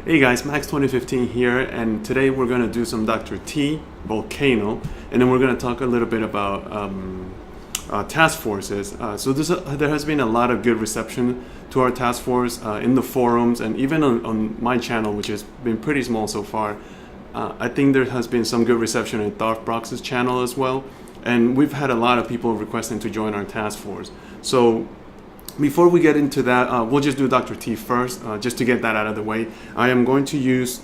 Hey guys, Max 2015 here, and today we're going to do some Dr. T Volcano, and then we're going to talk a little bit about task forces. There has been a lot of good reception to our task force in the forums and even on my channel, which has been pretty small so far. I think there has been some good reception in Darthbrox's channel as well, and we've had a lot of people requesting to join our task force. So before we get into that, we'll just do Dr. T first, just to get that out of the way. I am going to use,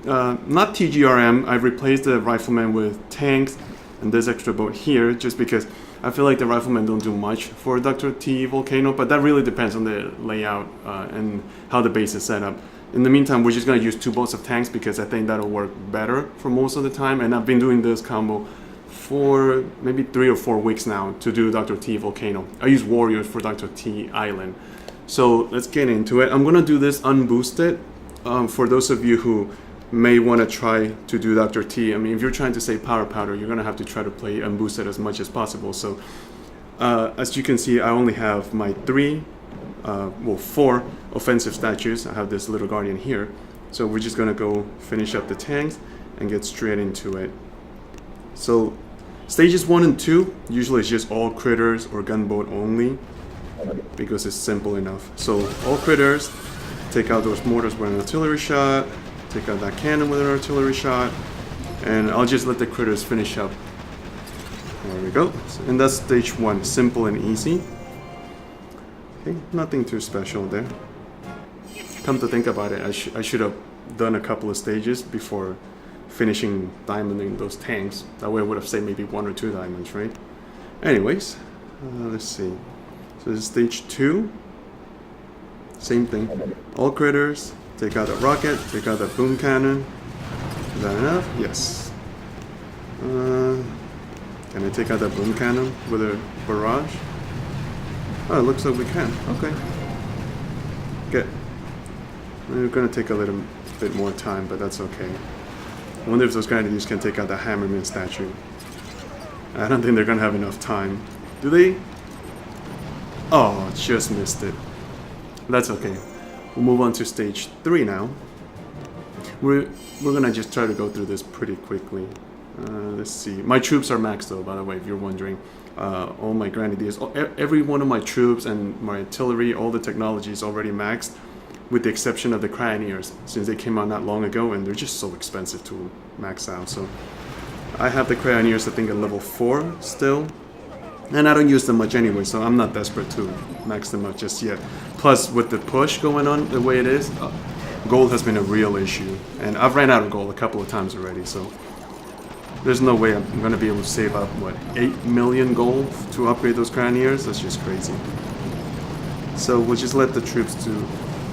not TGRM, I've replaced the Rifleman with tanks and this extra boat here, just because I feel like the Riflemen don't do much for Dr. T Volcano, but that really depends on the layout and how the base is set up. In the meantime, we're just going to use 2 boats of tanks because I think that'll work better for most of the time, and I've been doing this combo for maybe 3 or 4 weeks now to do Dr. T Volcano. I use Warriors for Dr. T Island. So let's get into it. I'm gonna do this unboosted. For those of you who may want to try to do Dr. T, I mean, if you're trying to save power powder, you're gonna have to try to play unboosted as much as possible. So as you can see, I only have my 4 offensive statues. I have this little guardian here. So we're just gonna go finish up the tanks and get straight into it. So stages 1 and 2, usually it's just all critters or gunboat only because it's simple enough. So all critters, take out those mortars with an artillery shot, take out that cannon with an artillery shot, and I'll just let the critters finish up. There we go. And that's stage 1, simple and easy. Okay, nothing too special there. Come to think about it, I should have done a couple of stages before finishing diamonding those tanks. That way I would have saved maybe 1 or 2 diamonds, right? Anyways, let's see. So this is stage 2. Same thing. All critters, take out the rocket, take out the boom cannon. Is that enough? Yes. Can I take out that boom cannon with a barrage? Oh, it looks like we can. Okay. Good. We're gonna take a little bit more time, but that's okay. I wonder if those grenadiers can take out the Hammerman statue. I don't think they're gonna have enough time. Do they? Oh, just missed it. That's okay. We'll move on to stage 3 now. We're gonna just try to go through this pretty quickly. Let's see. My troops are maxed though, by the way, if you're wondering. All my grenadiers, every one of my troops and my artillery, all the technology is already maxed, with the exception of the Cryoneers, since they came out not long ago and they're just so expensive to max out. So I have the Cryoneers, I think, at level 4 still, and I don't use them much anyway, so I'm not desperate to max them out just yet. Plus, with the push going on the way it is, gold has been a real issue, and I've ran out of gold a couple of times already, so there's no way I'm going to be able to save up, what, 8 million gold to upgrade those Cryoneers? That's just crazy. So we'll just let the troops do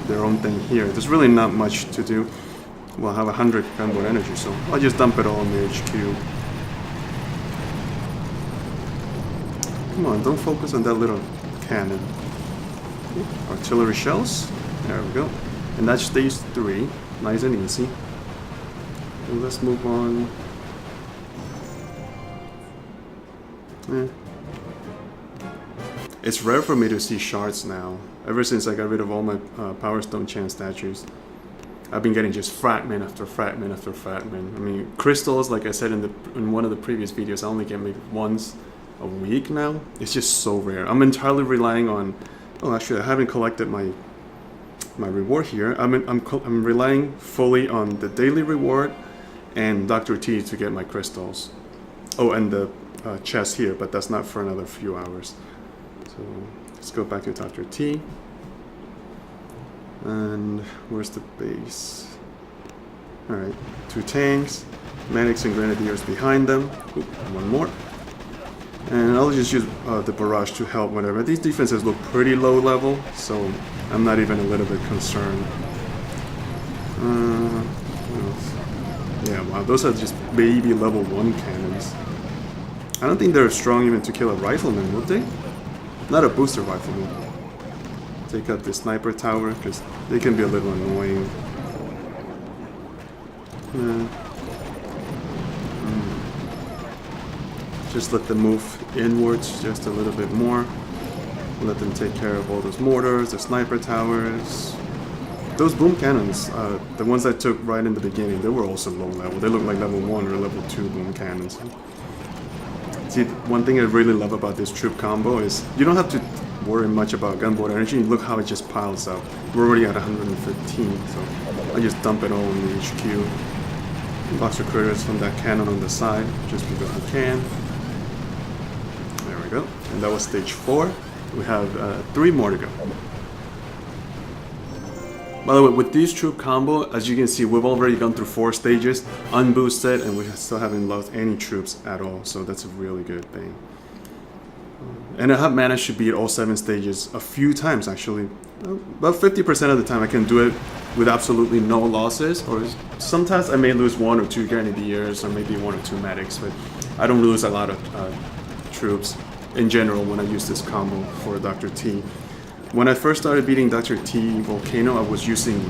their own thing here. There's really not much to do. We'll have 100 gunboat energy, so I'll just dump it all in the HQ. Come on, don't focus on that little cannon. Artillery shells. There we go. And that's stage 3. Nice and easy. And let's move on. It's rare for me to see shards now. Ever since I got rid of all my Power Stone Chant statues, I've been getting just fragment after fragment after fragment. I mean, crystals, like I said in one of the previous videos, I only get maybe once a week now. It's just so rare. I'm entirely relying on. Oh, actually, I haven't collected my reward here. I'm relying fully on the daily reward and Dr. T to get my crystals. Oh, and the chest here, but that's not for another few hours. So let's go back to Dr. T. And where's the base? Alright, 2 tanks, medics and grenadiers behind them. Ooh, 1 more. And I'll just use the barrage to help whatever. These defenses look pretty low level, so I'm not even a little bit concerned. What else? Yeah, wow, those are just baby level 1 cannons. I don't think they're strong even to kill a rifleman, would they? Not a booster rifleman. Take out the sniper tower, because they can be a little annoying. Just let them move inwards just a little bit more. Let them take care of all those mortars, the sniper towers. those boom cannons, the ones I took right in the beginning, they were also low level. They look like level 1 or level 2 boom cannons. See, one thing I really love about this troop combo is you don't have to worry much about gunboat energy. Look how it just piles up. We're already at 115, so I just dump it all in the HQ. Boxer critters from that cannon on the side, just because we can. There we go. And that was stage 4. We have 3 more to go. By the way, with these troop combo, as you can see, we've already gone through 4 stages, unboosted, and we still haven't lost any troops at all, so that's a really good thing. And I have managed to beat all 7 stages a few times, actually. About 50% of the time I can do it with absolutely no losses, or sometimes I may lose 1 or 2 grenadiers, or maybe 1 or 2 medics, but I don't lose a lot of troops in general when I use this combo for Dr. T. When I first started beating Dr. T Volcano, I was using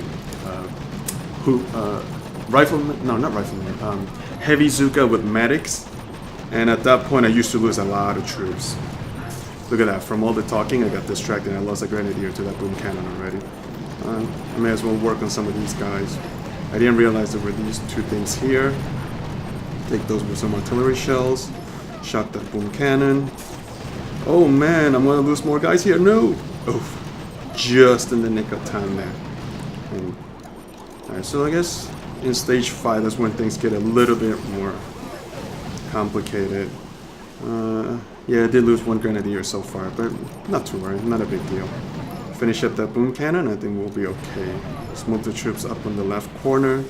Heavy Zuka with medics, and at that point I used to lose a lot of troops. Look at that, from all the talking I got distracted and I lost a grenadier to that boom cannon already. I may as well work on some of these guys. I didn't realize there were these 2 things here. Take those with some artillery shells, shock that boom cannon. Oh man, I'm gonna lose more guys here, no! Oh, just in the nick of time there. Alright, so I guess in stage 5, that's when things get a little bit more complicated. Yeah, I did lose 1 grenadier so far, but not too worried, not a big deal. Finish up that boom cannon, I think we'll be okay. Let's move the troops up on the left corner.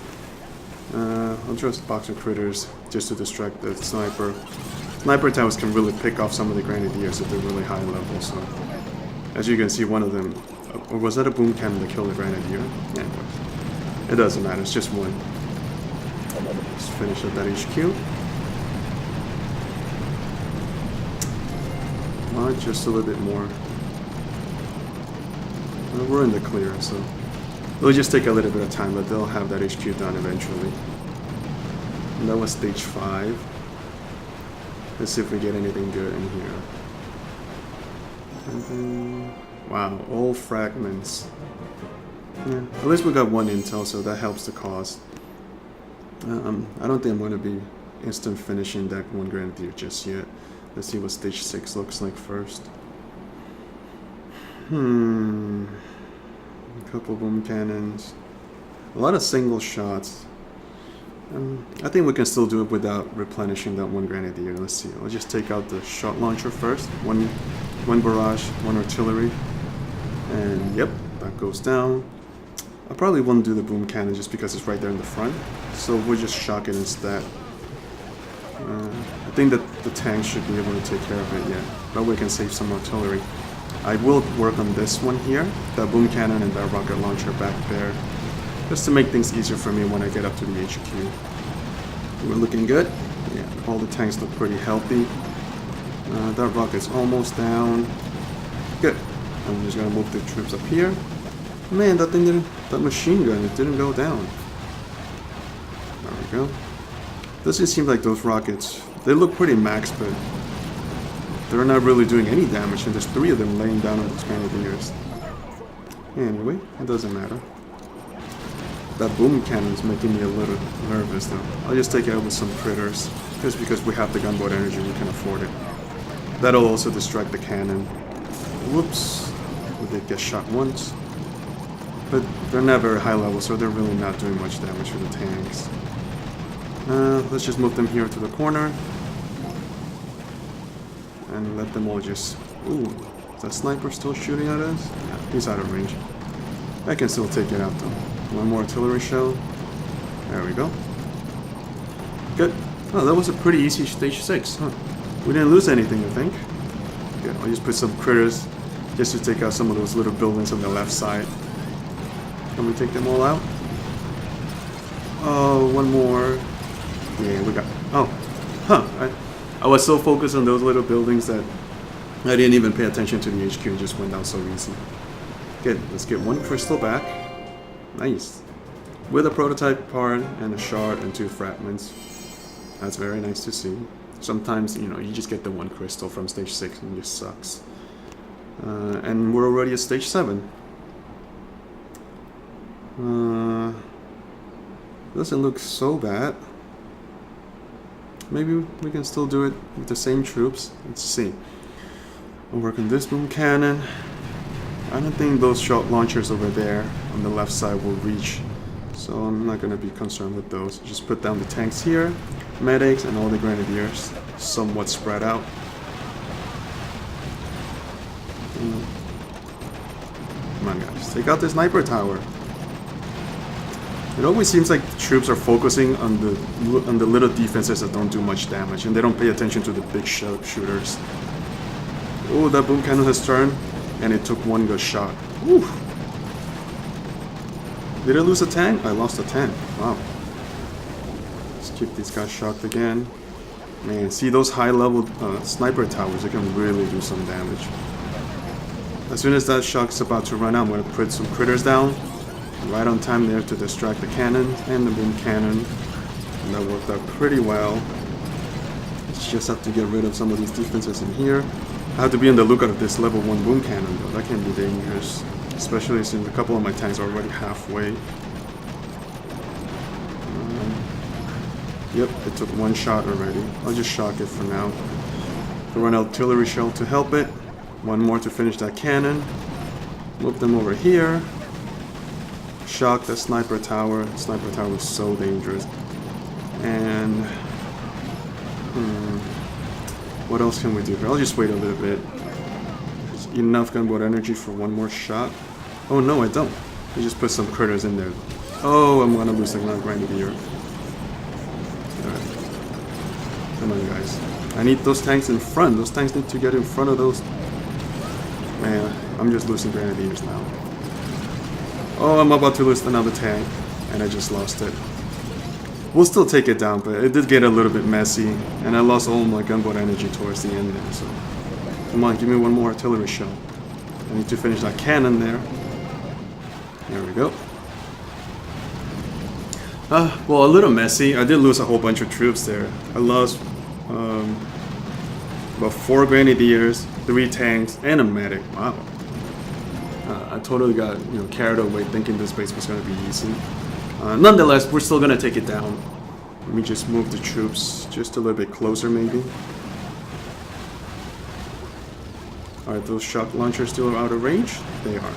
I'll just boxer critters just to distract the sniper. Sniper towers can really pick off some of the grenadiers if they're really high level, so... As you can see, one of them... Or was that a boom cannon that killed the grenadier? Yeah, it was. It doesn't matter, it's just 1. Let's finish up that HQ. Just a little bit more. We're in the clear, so... It'll just take a little bit of time, but they'll have that HQ done eventually. And that was stage 5. Let's see if we get anything good in here. And then, wow, all fragments. Yeah, at least we got 1 intel, so that helps the cause. I don't think I'm going to be instant finishing that 1 grenadier just yet. Let's see what stage 6 looks like first. A couple boom cannons. A lot of single shots. I think we can still do it without replenishing that 1 grenadier. Let's see. I'll just take out the shot launcher first. One barrage, 1 artillery. And yep, that goes down. I probably won't do the boom cannon just because it's right there in the front. So we'll just shock it instead. I think that the tank should be able to take care of it, yeah. That way we can save some artillery. I will work on this one here, that boom cannon and that rocket launcher back there, just to make things easier for me when I get up to the HQ. We're looking good. Yeah, all the tanks look pretty healthy. That rocket's almost down. Good. I'm just gonna move the troops up here. Man, that thing didn't, that machine gun, it didn't go down. There we go. Doesn't seem like those rockets, they look pretty max, but they're not really doing any damage, and there's 3 of them laying down on those grenadiers. Anyway, it doesn't matter. That boom cannon is making me a little nervous though. I'll just take it out with some critters, just because we have the gunboat energy, we can afford it. That'll also distract the cannon. Whoops, we did get shot once. But they're not very high level, so they're really not doing much damage to the tanks. Let's just move them here to the corner. And let them all just... Ooh, is that sniper still shooting at us? Yeah, he's out of range. I can still take it out though. 1 more artillery shell. There we go. Good. Oh, that was a pretty easy stage 6, huh? We didn't lose anything, I think. Good, I'll just put some critters just to take out some of those little buildings on the left side. Can we take them all out? Oh, 1 more. Yeah, we got... Oh, huh. I was so focused on those little buildings that I didn't even pay attention to the HQ and just went down so easy. Good, let's get 1 crystal back. Nice. With a prototype part and a shard and 2 fragments. That's very nice to see. Sometimes, you know, you just get the 1 crystal from stage 6 and it just sucks. And we're already at stage 7. Doesn't look so bad. Maybe we can still do it with the same troops. Let's see. I'll work on this boom cannon. I don't think those shot launchers over there on the left side will reach, so I'm not going to be concerned with those. Just put down the tanks here, medics, and all the grenadiers somewhat spread out. Come on guys, take out the sniper tower. It always seems like the troops are focusing on the little defenses that don't do much damage, and they don't pay attention to the big shooters. Oh, that boom cannon has turned, and it took one good shot. Woo. Did I lose a tank? I lost a tank. Wow. Let's keep these guys shocked again. Man, see those high-level sniper towers? They can really do some damage. As soon as that shock's about to run out, I'm going to put some critters down. Right on time there to distract the cannon and the boom cannon. And that worked out pretty well. Just have to get rid of some of these defenses in here. I have to be on the lookout of this level 1 boom cannon though. That can be dangerous. Especially since a couple of my tanks are already halfway. Yep, it took one shot already. I'll just shock it for now. Throw an artillery shell to help it. One more to finish that cannon. Move them over here. Shock the sniper tower. Sniper tower is so dangerous. And what else can we do here? I'll just wait a little bit. There's enough gunboat energy for one more shot. Oh no, I don't. I just put some critters in there. Oh, I'm gonna lose the grenadier. Alright. Come on guys. I need those tanks in front. Those tanks need to get in front of those. Man, I'm just losing grenadiers now. Oh, I'm about to lose another tank, and I just lost it. We'll still take it down, but it did get a little bit messy, and I lost all my gunboat energy towards the end there, so... Come on, give me one more artillery shell. I need to finish that cannon there. There we go. Well, a little messy. I did lose a whole bunch of troops there. I lost about 4 grenadiers, 3 tanks, and a medic. Wow. I totally got carried away thinking this base was going to be easy. Nonetheless, we're still going to take it down. Let me just move the troops just a little bit closer maybe. Alright, those shock launchers still out of range? They are.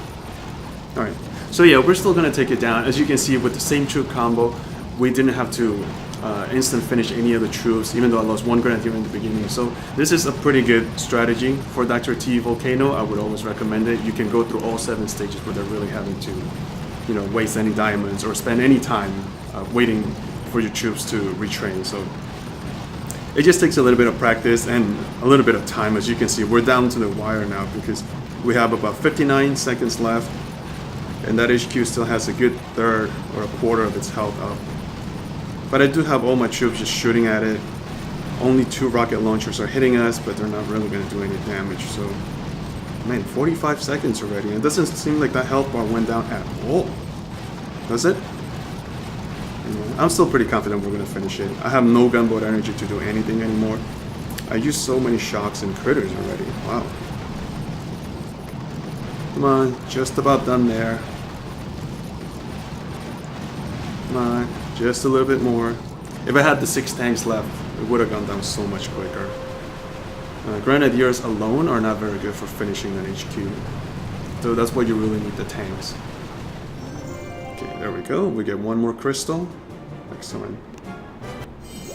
Alright, so yeah, we're still going to take it down. As you can see, with the same troop combo, we didn't have to instant finish any of the troops, even though I lost 1 grenadier in the beginning. So this is a pretty good strategy for Dr. T Volcano. I would always recommend it. You can go through all 7 stages without really having to, waste any diamonds or spend any time waiting for your troops to retrain. So it just takes a little bit of practice and a little bit of time. As you can see, we're down to the wire now because we have about 59 seconds left, and that HQ still has a good third or a quarter of its health up. But I do have all my troops just shooting at it. Only 2 rocket launchers are hitting us, but they're not really going to do any damage. So, man, 45 seconds already. It doesn't seem like that health bar went down at all. Does it? I'm still pretty confident we're going to finish it. I have no gunboat energy to do anything anymore. I used so many shocks and critters already. Wow. Come on, just about done there. Come on. Just a little bit more. If I had the 6 tanks left, it would have gone down so much quicker. Grenadiers alone are not very good for finishing an HQ. So that's why you really need the tanks. Okay, there we go. We get 1 more crystal. Excellent.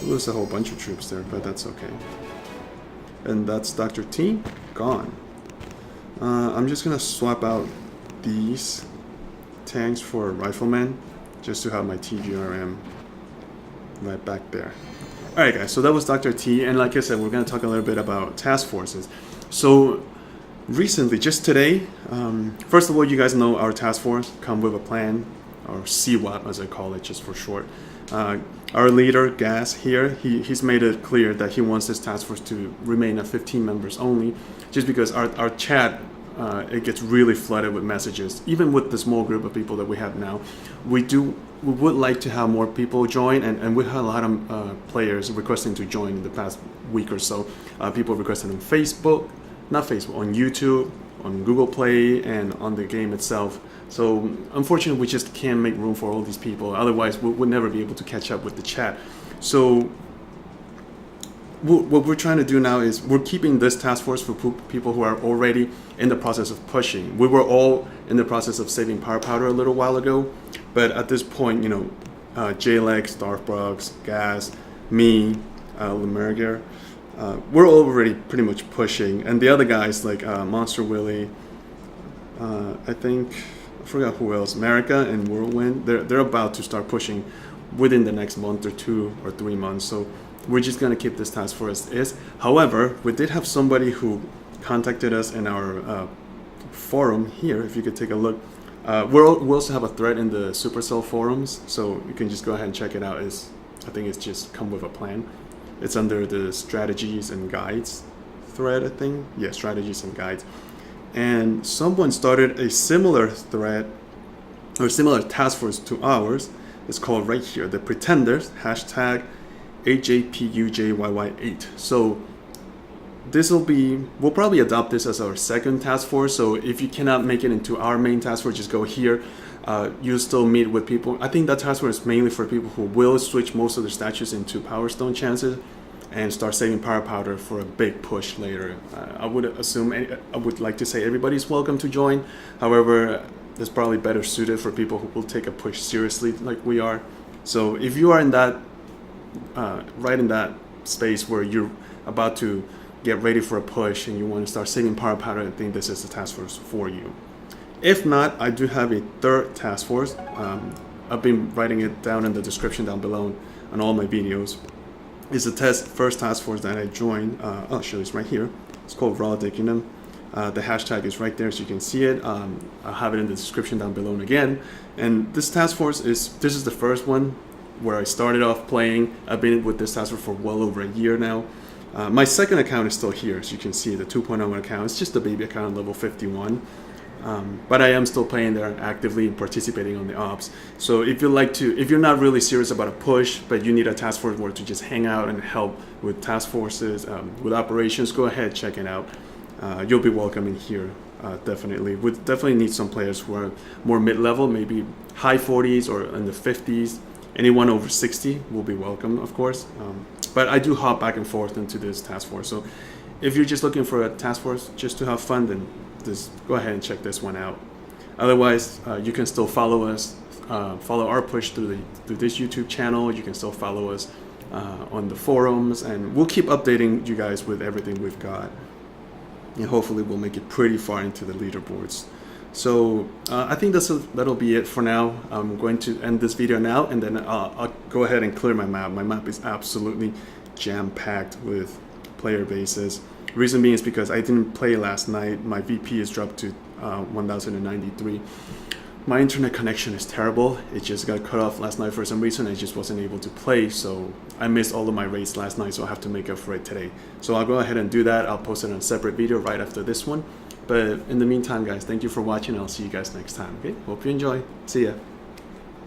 We lose a whole bunch of troops there, but that's okay. And that's Dr. T gone. I'm just gonna swap out these tanks for riflemen, just to have my TGRM right back there. Alright guys, so that was Dr. T, and like I said, we're going to talk a little bit about task forces. So recently, just today, first of all, you guys know our task force come with a plan, or CWAP as I call it, just for short. Our leader, Gas, here, he's made it clear that he wants this task force to remain at 15 members only, just because our chat, it gets really flooded with messages. Even with the small group of people that we have now, we would like to have more people join, and we had a lot of players requesting to join in the past week or so. People requested on Facebook, not Facebook, on YouTube, on Google Play and on the game itself. So unfortunately, we just can't make room for all these people. Otherwise, we would never be able to catch up with the chat. So what we're trying to do now is we're keeping this task force for people who are already in the process of pushing. We were all in the process of saving power powder a little while ago, but at this point, you know, J-Lex, Darthbrox, Gas, me, Lemerger, we're already pretty much pushing. And the other guys like Monster Willie, I forgot who else, America and Whirlwind, they're about to start pushing within the next month or 2 or 3 months. So we're just going to keep this task force as is. However, we did have somebody who contacted us in our forum here. If you could take a look. We also have a thread in the Supercell forums, so you can just go ahead and check it out. I think it's just come with a plan. It's under the strategies and guides thread, I think. Yeah, strategies and guides. And someone started a similar thread or similar task force to ours. It's called right here, the Pretenders, hashtag HJPUJYY8. So we'll probably adopt this as our second task force. So if you cannot make it into our main task force, just go here. You'll still meet with people. I think that task force is mainly for people who will switch most of their statues into Power Stone chances and start saving power powder for a big push later. I would like to say everybody's welcome to join. However, it's probably better suited for people who will take a push seriously like we are. So if you are in that right in that space where you're about to get ready for a push and you want to start saving power powder, I think this is the task force for you. If not, I do have a third task force. I've been writing it down in the description down below on all my videos. It's the first task force that I joined. I'll show you, it's right here. It's called Rawdikinem. The hashtag is right there, so you can see it. I'll have it in the description down below again. And this task force this is the first one where I started off playing. I've been with this task force for well over a year now. My second account is still here, so you can see the 2.0 account. It's just a baby account, level 51. But I am still playing there actively and participating on the ops. So if you're not really serious about a push, but you need a task force where to just hang out and help with task forces, with operations, go ahead, check it out. You'll be welcome in here, definitely. We definitely need some players who are more mid-level, maybe high 40s or in the 50s. Anyone over 60 will be welcome, of course. But I do hop back and forth into this task force. So if you're just looking for a task force just to have fun, then just go ahead and check this one out. Otherwise, you can still follow us, follow our push through this YouTube channel. You can still follow us on the forums, and we'll keep updating you guys with everything we've got. And hopefully we'll make it pretty far into the leaderboards. So I think that'll be it for now. I'm going to end this video now, and then I'll go ahead and clear my map. My map is absolutely jam-packed with player bases. Reason being is because I didn't play last night. My VP is dropped to 1093. My internet connection is terrible. It just got cut off last night for some reason. I just wasn't able to play, so I missed all of my raids last night, so I have to make up for it today. So I'll go ahead and do that. I'll post it on a separate video right after this one. But in the meantime, guys, thank you for watching. I'll see you guys next time. Okay? Hope you enjoy. See ya.